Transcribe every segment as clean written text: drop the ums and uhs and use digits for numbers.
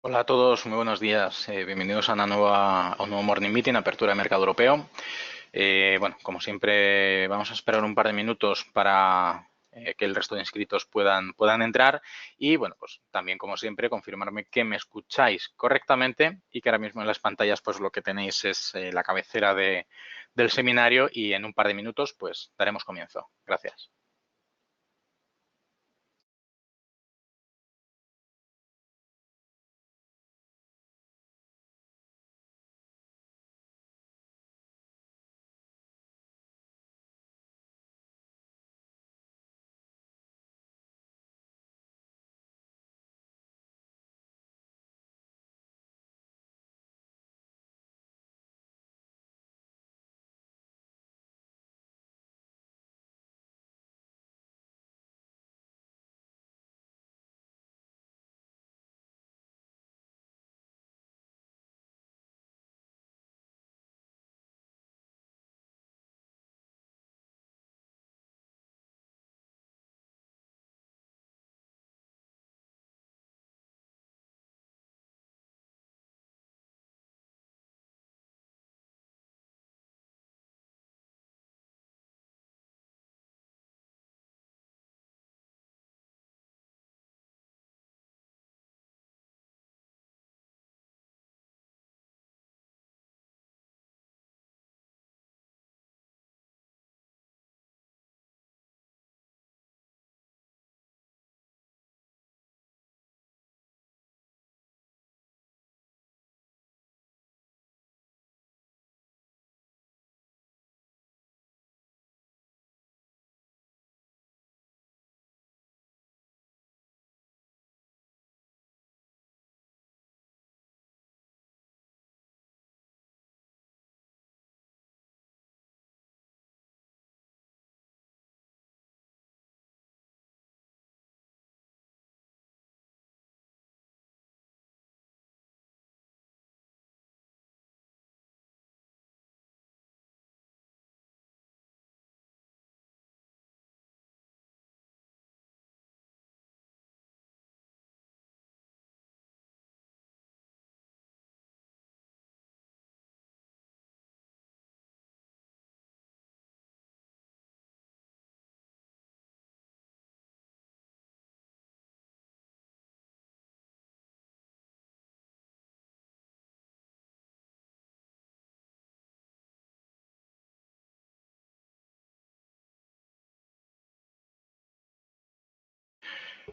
Hola a todos, muy buenos días. Bienvenidos a un nuevo Morning Meeting, apertura de mercado europeo. Bueno, como siempre, vamos a esperar un par de minutos para que el resto de inscritos puedan entrar. Y bueno, pues también, como siempre, confirmarme que me escucháis correctamente y que ahora mismo en las pantallas, pues lo que tenéis es la cabecera del seminario y en un par de minutos, pues daremos comienzo. Gracias.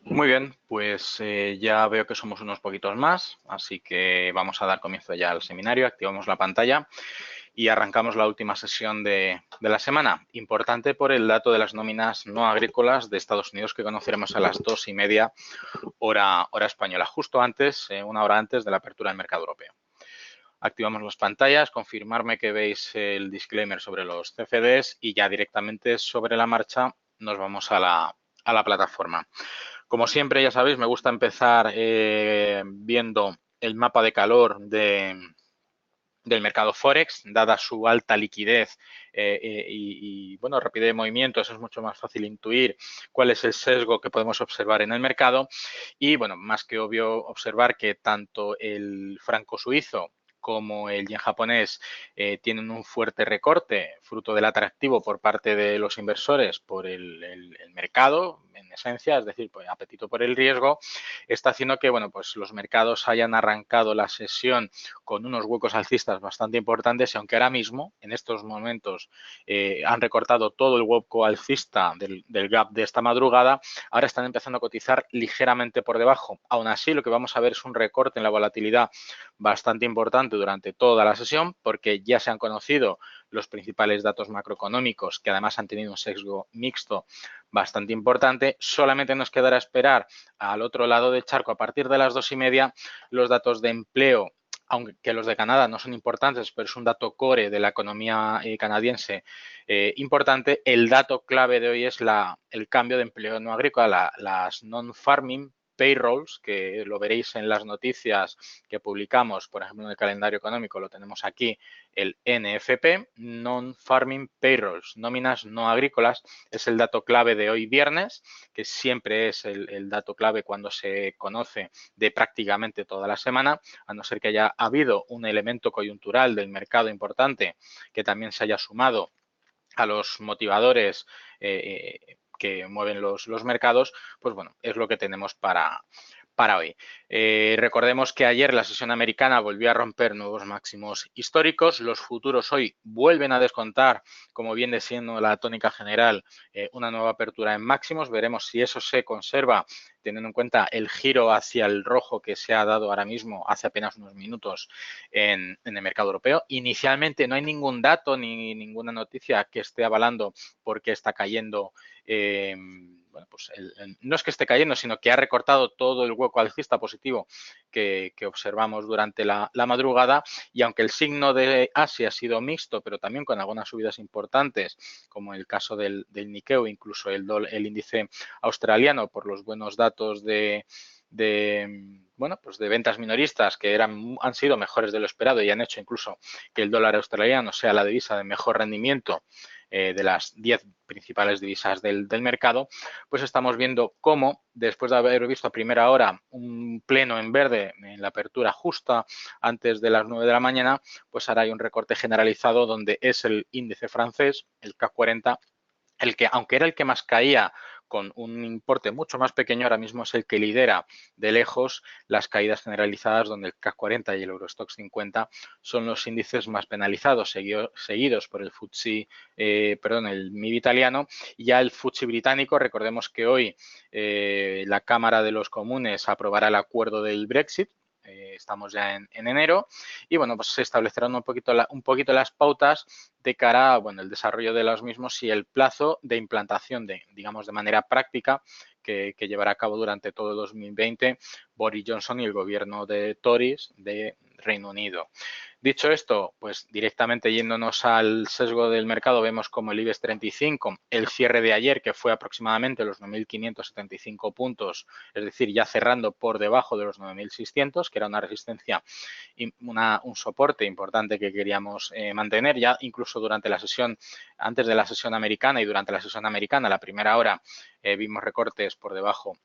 Muy bien, pues ya veo que somos unos poquitos más, así que vamos a dar comienzo ya al seminario, activamos la pantalla y arrancamos la última sesión de la semana. Importante por el dato de las nóminas no agrícolas de Estados Unidos que conoceremos a las 2:30 hora española, justo antes, una hora antes de la apertura del mercado europeo. Activamos las pantallas, confirmarme que veis el disclaimer sobre los CFDs y ya directamente sobre la marcha nos vamos a la plataforma. Como siempre, ya sabéis, me gusta empezar viendo el mapa de calor del mercado Forex, dada su alta liquidez bueno, rapidez de movimientos, es mucho más fácil intuir cuál es el sesgo que podemos observar en el mercado y, bueno, más que obvio observar que tanto el franco suizo como el yen japonés tienen un fuerte recorte, fruto del atractivo por parte de los inversores por el mercado, en esencia, es decir, pues, apetito por el riesgo, está haciendo que, bueno, pues los mercados hayan arrancado la sesión con unos huecos alcistas bastante importantes y aunque ahora mismo, en estos momentos, han recortado todo el hueco alcista del gap de esta madrugada, ahora están empezando a cotizar ligeramente por debajo. Aún así, lo que vamos a ver es un recorte en la volatilidad bastante importante durante toda la sesión porque ya se han conocido los principales datos macroeconómicos que además han tenido un sesgo mixto bastante importante. Solamente nos quedará esperar al otro lado del charco a partir de las 2:30 los datos de empleo, aunque los de Canadá no son importantes, pero es un dato core de la economía canadiense importante. El dato clave de hoy es el cambio de empleo no agrícola, las non-farming payrolls, que lo veréis en las noticias que publicamos, por ejemplo, en el calendario económico, lo tenemos aquí, el NFP, Non-Farming Payrolls, nóminas no agrícolas, es el dato clave de hoy viernes, que siempre es el dato clave cuando se conoce de prácticamente toda la semana, a no ser que haya habido un elemento coyuntural del mercado importante que también se haya sumado a los motivadores que mueven los mercados, pues bueno, es lo que tenemos para hoy. Recordemos que ayer la sesión americana volvió a romper nuevos máximos históricos. Los futuros hoy vuelven a descontar, como viene siendo la tónica general, una nueva apertura en máximos. Veremos si eso se conserva, teniendo en cuenta el giro hacia el rojo que se ha dado ahora mismo, hace apenas unos minutos, en el mercado europeo. Inicialmente no hay ningún dato ni ninguna noticia que esté avalando por qué está cayendo. Bueno, pues no es que esté cayendo, sino que ha recortado todo el hueco alcista positivo que observamos durante la madrugada, y aunque el signo de Asia ha sido mixto, pero también con algunas subidas importantes, como el caso del Nikkei, incluso el índice australiano, por los buenos datos bueno, pues de ventas minoristas que han sido mejores de lo esperado y han hecho incluso que el dólar australiano sea la divisa de mejor rendimiento de las 10 principales divisas del mercado, pues estamos viendo cómo, después de haber visto a primera hora un pleno en verde en la apertura justa antes de las 9 de la mañana, pues ahora hay un recorte generalizado donde es el índice francés, el CAC 40, el que, aunque era el que más caía con un importe mucho más pequeño, ahora mismo es el que lidera de lejos las caídas generalizadas, donde el CAC 40 y el Eurostoxx 50 son los índices más penalizados, seguidos por el FTSE, el MIB italiano, y ya el FTSE británico. Recordemos que hoy la Cámara de los Comunes aprobará el acuerdo del Brexit. Estamos ya en enero, y bueno, pues se establecerán un poquito las pautas de cara a, bueno, el desarrollo de los mismos y el plazo de implantación digamos, de manera práctica que llevará a cabo durante todo 2020 Boris Johnson y el gobierno de Tories de Reino Unido. Dicho esto, pues directamente yéndonos al sesgo del mercado, vemos como el IBEX 35, el cierre de ayer, que fue aproximadamente los 9.575 puntos, es decir, ya cerrando por debajo de los 9.600, que era una resistencia y un soporte importante que queríamos mantener. Ya incluso durante la sesión, antes de la sesión americana y durante la sesión americana, la primera hora, vimos recortes por debajo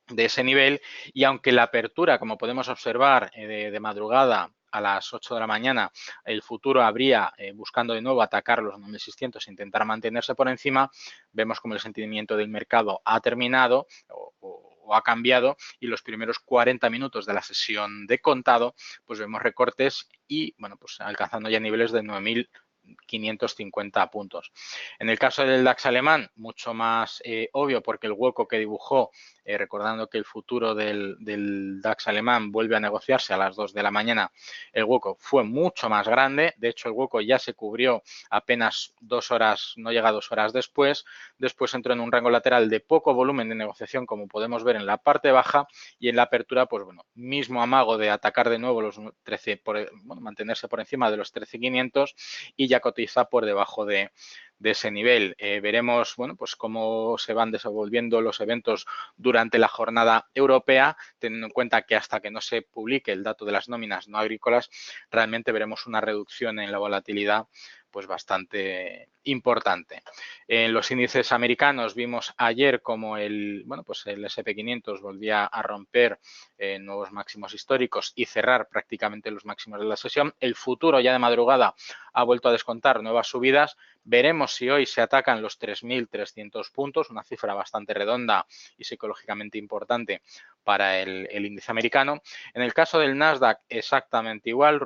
de ese nivel, y aunque la apertura, como podemos observar de madrugada a las 8 de la mañana, el futuro habría buscando de nuevo atacar los 9.600 e intentar mantenerse por encima, vemos como el sentimiento del mercado ha terminado o ha cambiado, y los primeros 40 minutos de la sesión de contado, pues vemos recortes y, bueno, pues alcanzando ya niveles de 9.550 puntos. En el caso del DAX alemán, mucho más obvio, porque el hueco que dibujó, recordando que el futuro del DAX alemán vuelve a negociarse a las 2 de la mañana, el hueco fue mucho más grande. De hecho, el hueco ya se cubrió apenas 2 horas, no llega a 2 horas después. Después entró en un rango lateral de poco volumen de negociación, como podemos ver en la parte baja, y en la apertura, pues bueno, mismo amago de atacar de nuevo los 13, mantenerse por encima de los 13.500, y ya cotiza por debajo de ese nivel. Veremos, bueno, pues cómo se van desenvolviendo los eventos durante la jornada europea, teniendo en cuenta que hasta que no se publique el dato de las nóminas no agrícolas, realmente veremos una reducción en la volatilidad pues bastante importante. En los índices americanos vimos ayer como el S&P 500 volvía a romper nuevos máximos históricos y cerrar prácticamente los máximos de la sesión. El futuro ya de madrugada ha vuelto a descontar nuevas subidas. Veremos si hoy se atacan los 3.300 puntos, una cifra bastante redonda y psicológicamente importante para el índice americano. En el caso del Nasdaq, exactamente igual,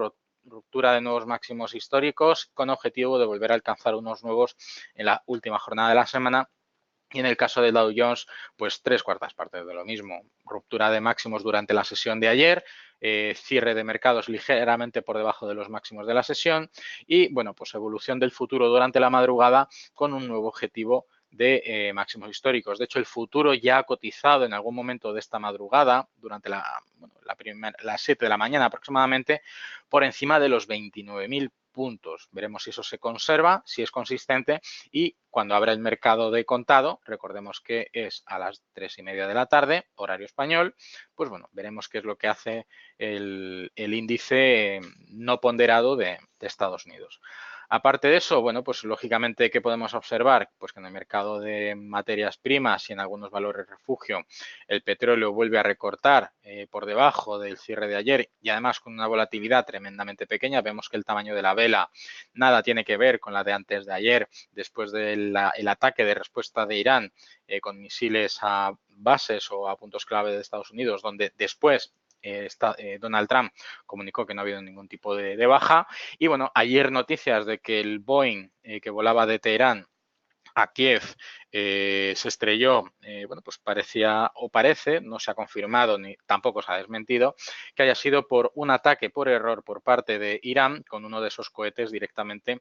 ruptura de nuevos máximos históricos con objetivo de volver a alcanzar unos nuevos en la última jornada de la semana. Y en el caso del Dow Jones, pues 3/4 partes de lo mismo. Ruptura de máximos durante la sesión de ayer, cierre de mercados ligeramente por debajo de los máximos de la sesión y, bueno, pues evolución del futuro durante la madrugada con un nuevo objetivo de máximos históricos. De hecho, el futuro ya ha cotizado en algún momento de esta madrugada, durante las 7 de la mañana aproximadamente, por encima de los 29.000 puntos. Veremos si eso se conserva, si es consistente y cuando abra el mercado de contado, recordemos que es a las 3:30 de la tarde, horario español, pues bueno, veremos qué es lo que hace el índice no ponderado de Estados Unidos. Aparte de eso, bueno, pues lógicamente, ¿qué podemos observar? Pues que en el mercado de materias primas y en algunos valores refugio, el petróleo vuelve a recortar por debajo del cierre de ayer y además con una volatilidad tremendamente pequeña. Vemos que el tamaño de la vela nada tiene que ver con la de antes de ayer, después del ataque de respuesta de Irán con misiles a bases o a puntos clave de Estados Unidos, donde después Donald Trump comunicó que no ha habido ningún tipo de baja. Y bueno, ayer noticias de que el Boeing que volaba de Teherán a Kiev se estrelló, bueno, pues parecía o parece, no se ha confirmado ni tampoco se ha desmentido, que haya sido por un ataque por error por parte de Irán con uno de esos cohetes directamente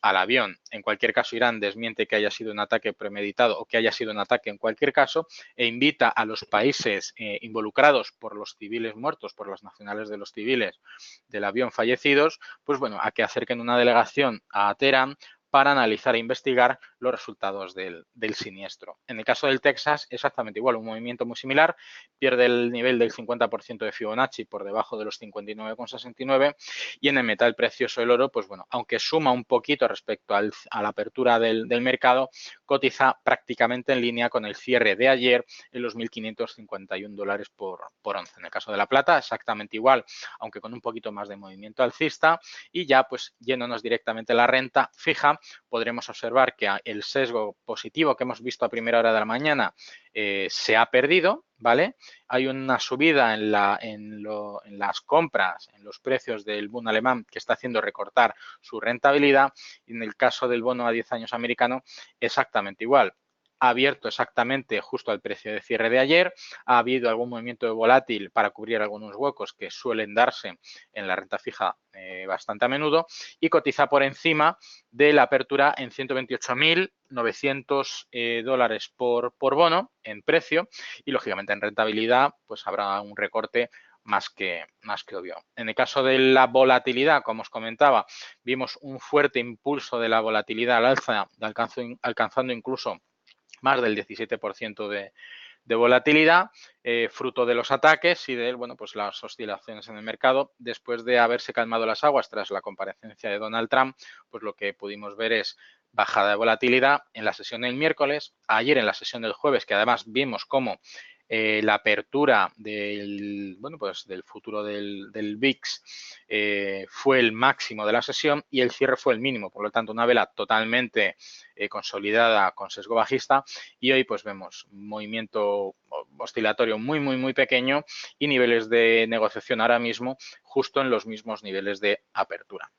al avión. En cualquier caso, Irán desmiente que haya sido un ataque premeditado o que haya sido un ataque en cualquier caso e invita a los países involucrados por los civiles muertos, por los nacionales de los civiles del avión fallecidos, pues bueno, a que acerquen una delegación a Teherán para analizar e investigar los resultados del siniestro. En el caso del Texas, exactamente igual, un movimiento muy similar, pierde el nivel del 50% de Fibonacci por debajo de los 59,69 y en el metal precioso el oro, pues bueno, aunque suma un poquito respecto a la apertura del mercado, cotiza prácticamente en línea con el cierre de ayer en los $1.551 por once. En el caso de la plata, exactamente igual, aunque con un poquito más de movimiento alcista y ya pues yéndonos directamente a la renta fija, podremos observar que el sesgo positivo que hemos visto a primera hora de la mañana se ha perdido, ¿vale? Hay una subida en las compras, en los precios del bono alemán que está haciendo recortar su rentabilidad y en el caso del bono a 10 años americano exactamente igual. Ha abierto exactamente justo al precio de cierre de ayer, ha habido algún movimiento de volátil para cubrir algunos huecos que suelen darse en la renta fija bastante a menudo y cotiza por encima de la apertura en 128.900 dólares por bono en precio y lógicamente en rentabilidad pues habrá un recorte más que obvio. En el caso de la volatilidad, como os comentaba, vimos un fuerte impulso de la volatilidad al alza, alcanzando incluso más del 17% de volatilidad, fruto de los ataques y de bueno, pues las oscilaciones en el mercado. Después de haberse calmado las aguas tras la comparecencia de Donald Trump, pues lo que pudimos ver es bajada de volatilidad en la sesión del miércoles, ayer en la sesión del jueves, que además vimos cómo la apertura del, bueno, pues del futuro del VIX fue el máximo de la sesión y el cierre fue el mínimo. Por lo tanto, una vela totalmente consolidada con sesgo bajista y hoy pues vemos un movimiento oscilatorio muy pequeño y niveles de negociación ahora mismo justo en los mismos niveles de apertura.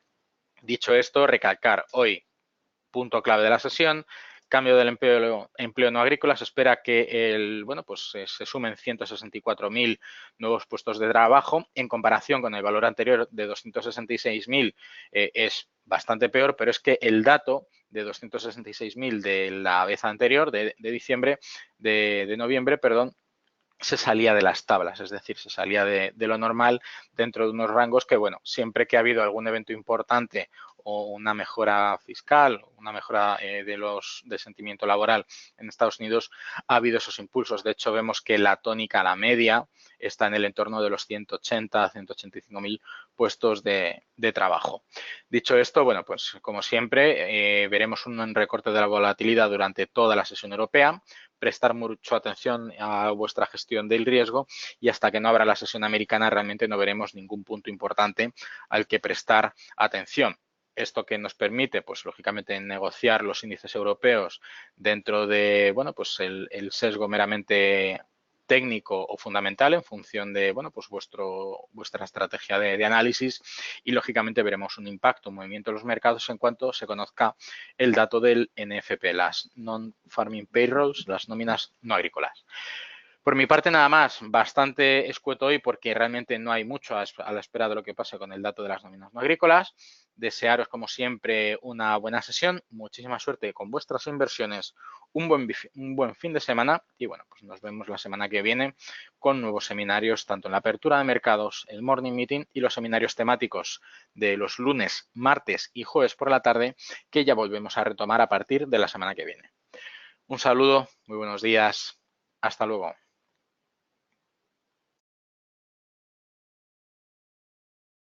Dicho esto, recalcar hoy punto clave de la sesión, cambio del empleo no agrícola. Se espera que bueno, pues se sumen 164.000 nuevos puestos de trabajo. En comparación con el valor anterior de 266.000 es bastante peor, pero es que el dato de 266.000 de la vez anterior, de diciembre, de noviembre, perdón, se salía de las tablas, es decir, se salía de lo normal dentro de unos rangos que, bueno, siempre que ha habido algún evento importante o una mejora fiscal, una mejora del sentimiento laboral en Estados Unidos, ha habido esos impulsos. De hecho, vemos que la tónica, la media, está en el entorno de los 180 a 185.000 puestos de trabajo. Dicho esto, bueno, pues como siempre, veremos un recorte de la volatilidad durante toda la sesión europea, prestar mucha atención a vuestra gestión del riesgo y hasta que no abra la sesión americana realmente no veremos ningún punto importante al que prestar atención. Esto que nos permite, pues lógicamente, negociar los índices europeos dentro de, bueno, pues el sesgo meramente técnico o fundamental en función de, bueno, pues vuestra estrategia de análisis y lógicamente veremos un impacto, un movimiento en los mercados en cuanto se conozca el dato del NFP, las Non-Farming Payrolls, las nóminas no agrícolas. Por mi parte, nada más, bastante escueto hoy porque realmente no hay mucho a la espera de lo que pase con el dato de las nóminas no agrícolas. desearos como siempre una buena sesión, muchísima suerte con vuestras inversiones, un buen fin de semana y bueno, pues nos vemos la semana que viene con nuevos seminarios tanto en la apertura de mercados, el morning meeting y los seminarios temáticos de los lunes, martes y jueves por la tarde que ya volvemos a retomar a partir de la semana que viene. Un saludo, muy buenos días, hasta luego.